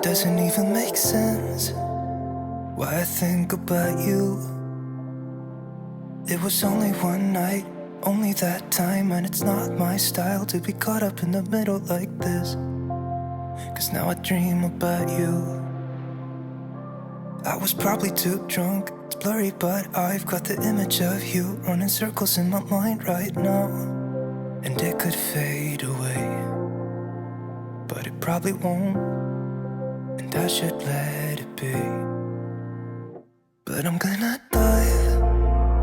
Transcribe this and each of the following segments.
doesn't even make sense why I think about you. It was only one night, only that time, and it's not my style to be caught up in the middle like this. 'Cause now I dream about you. I was probably too drunk, it's blurry, but I've got the image of you running circles in my mind right now. And it could fade away, but it probably won't, and I should let it be. But I'm gonna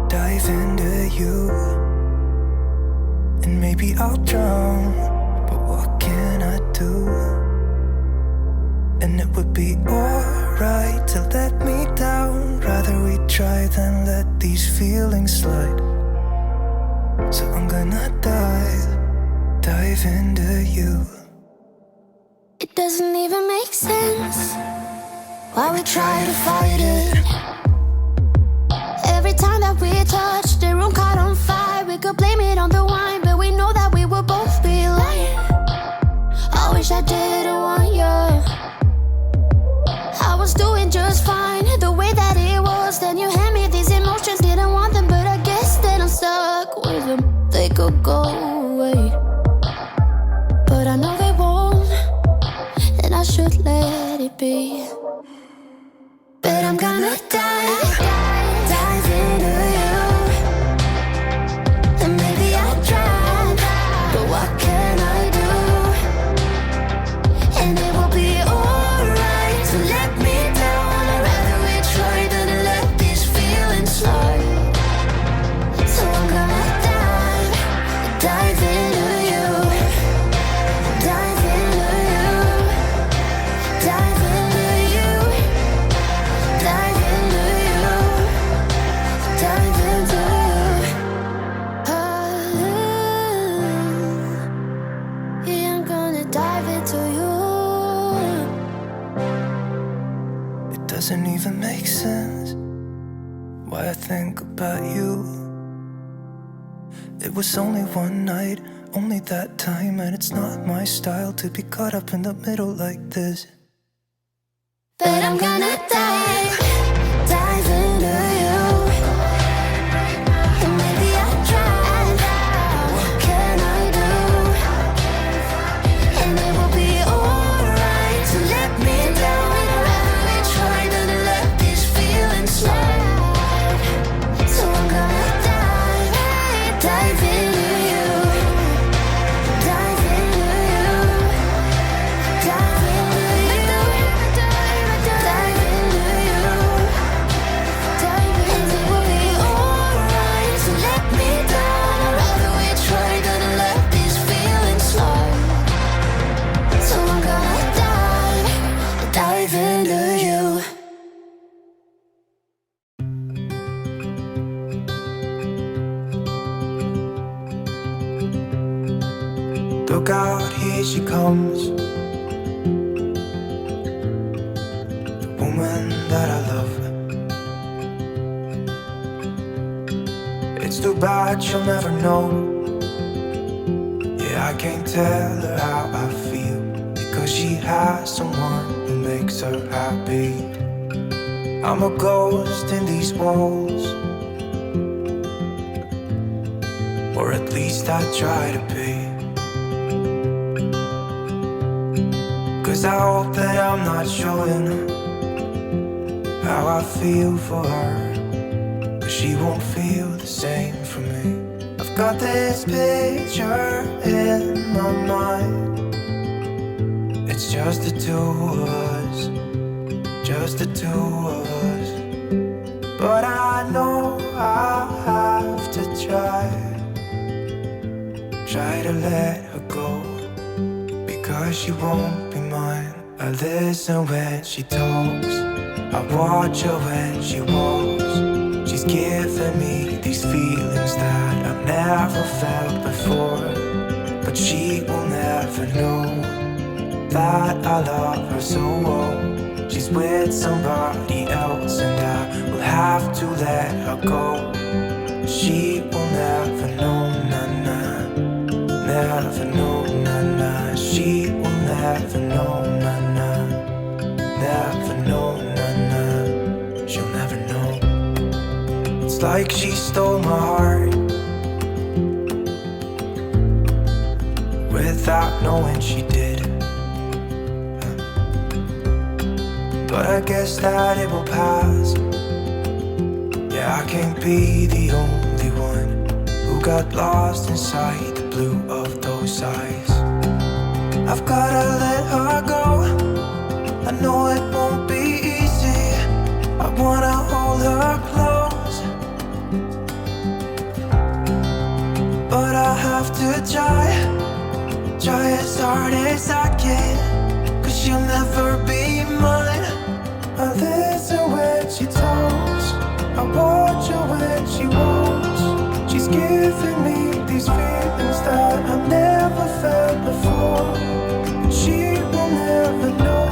dive into you, and maybe I'll drown, but what can I do? And it would be alright to let me down. Rather we try than let these feelings slide. So I'm gonna dive into you. It doesn't even make sense why we try to fight it. Every time that we touch, the room caught on fire. We could blame it on the wine, but we know that we will both be lying. I wish I didn't want you. I was doing just fine, the way that it was. Then you hand me these emotions, didn't want them, but I guess that I'm stuck with them. They could go away, but I know they won't, and I should let it be. But I'm gonna dive into you, and maybe I'll drown, but what can I do? And it will be alright to let me down. I'd rather we try than let these feelings slide. So I'm gonna dive into you, dive into you, dive into you, dive into you, dive into you. Yeah, I'm gonna dive into you. It doesn't even make sense why I think about you. It was only one night, only that time, and it's not my style to be caught up in the middle like this. But I'm gonna dive into you, and maybe I'll try. What can I do? And it will be alright to let me down. I'd rather we try than let these feelings slide. So I'm gonna dive into you, dive into you, dive into you, dive into you, dive into you. It will be alright to let me down. I'd rather we try than let these feelings slide. So I'm gonna dive into you. Look out, here she comes, the woman that I love. It's too bad she'll never know. Yeah, I can't tell her how I feel, because she has someone who makes her happy. I'm a ghost in these walls, or at least I try to be. 'Cause I hope that I'm not showing how I feel for her, but she won't feel the same for me. I've got this picture in my mind. It's just the two of us, just the two of us. But I know I'll have to try to let her go, because she won't be mine. I listen when she talks, I watch her when she walks. She's giving me these feelings that I've never felt before, but she will never know that I love her so well. She's with somebody else, and I will have to let her go. She will never know, nah, never know, nah. She will never know, nah. like she stole my heart without knowing she did. But I guess that it will pass. Yeah, I can't be the only one who got lost inside the blue of those eyes. I've gotta let her go. I know it won't be easy. I wanna hold her close, but I have to try as hard as I can, 'cause she'll never be mine. I listen when she talks, I watch her when she walks. She's giving me these feelings that I've never felt before. She will never know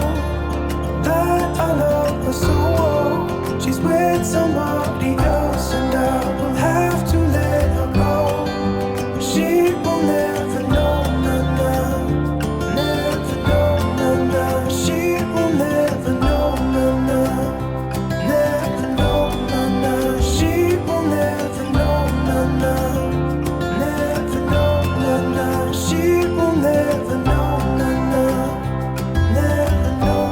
that I love her so well. She's with somebody else and I will have to let her go. She will never know, never know, she will never know, never know, she will never know, never know, she will never know, never know,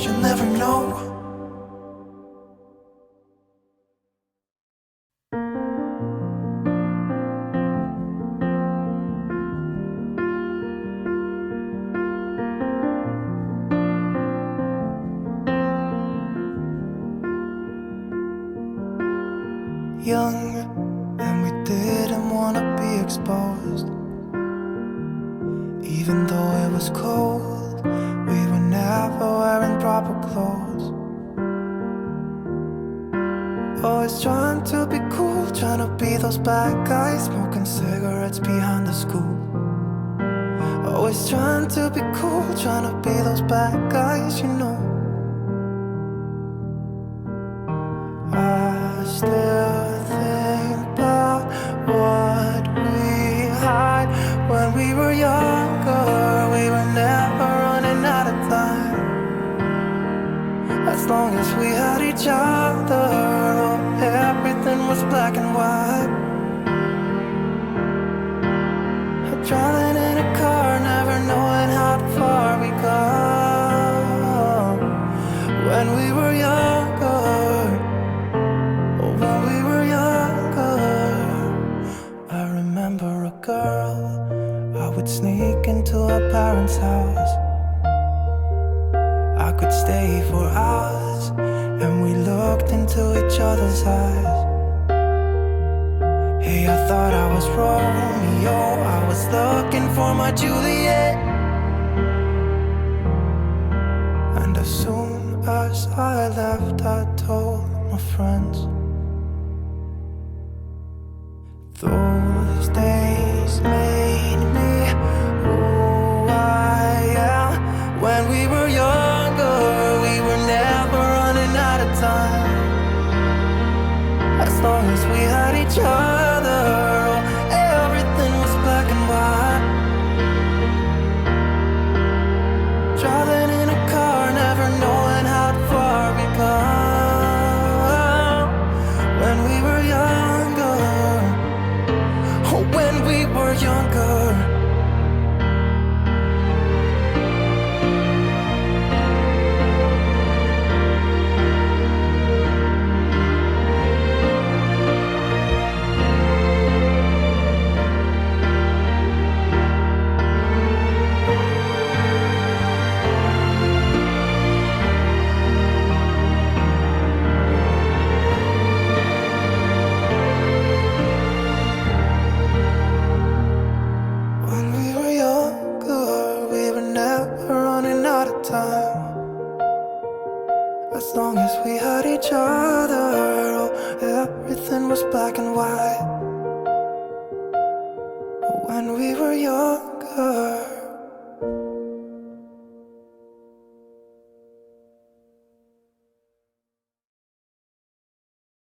she'll never know. Young, and we didn't wanna be exposed. Even though it was cold, we were never wearing proper clothes. Always trying to be cool, trying to be those bad guys, smoking cigarettes behind the school. Always trying to be cool, trying to be those bad guys, you know. I still think about what we had when we were younger. We were never running out of time. As long as we had each other, oh, everything was black and white. Driving in a car, never knowing how far we go. When we were younger, when we were younger, I remember a girl. I would sneak into her parents' house. I could stay for hours, and we looked into each other's eyes. Hey, I thought I was Romeo, I was looking for my Juliet. And as soon as I left, I told my friends. Those days made me who I am. When we were younger, we were never running out of time. As long as we had each other, oh, everything was black and white. Driving in a car, never knowing how far we go. When we were younger, oh, when we were younger. As long as we had each other, oh, everything was black and white.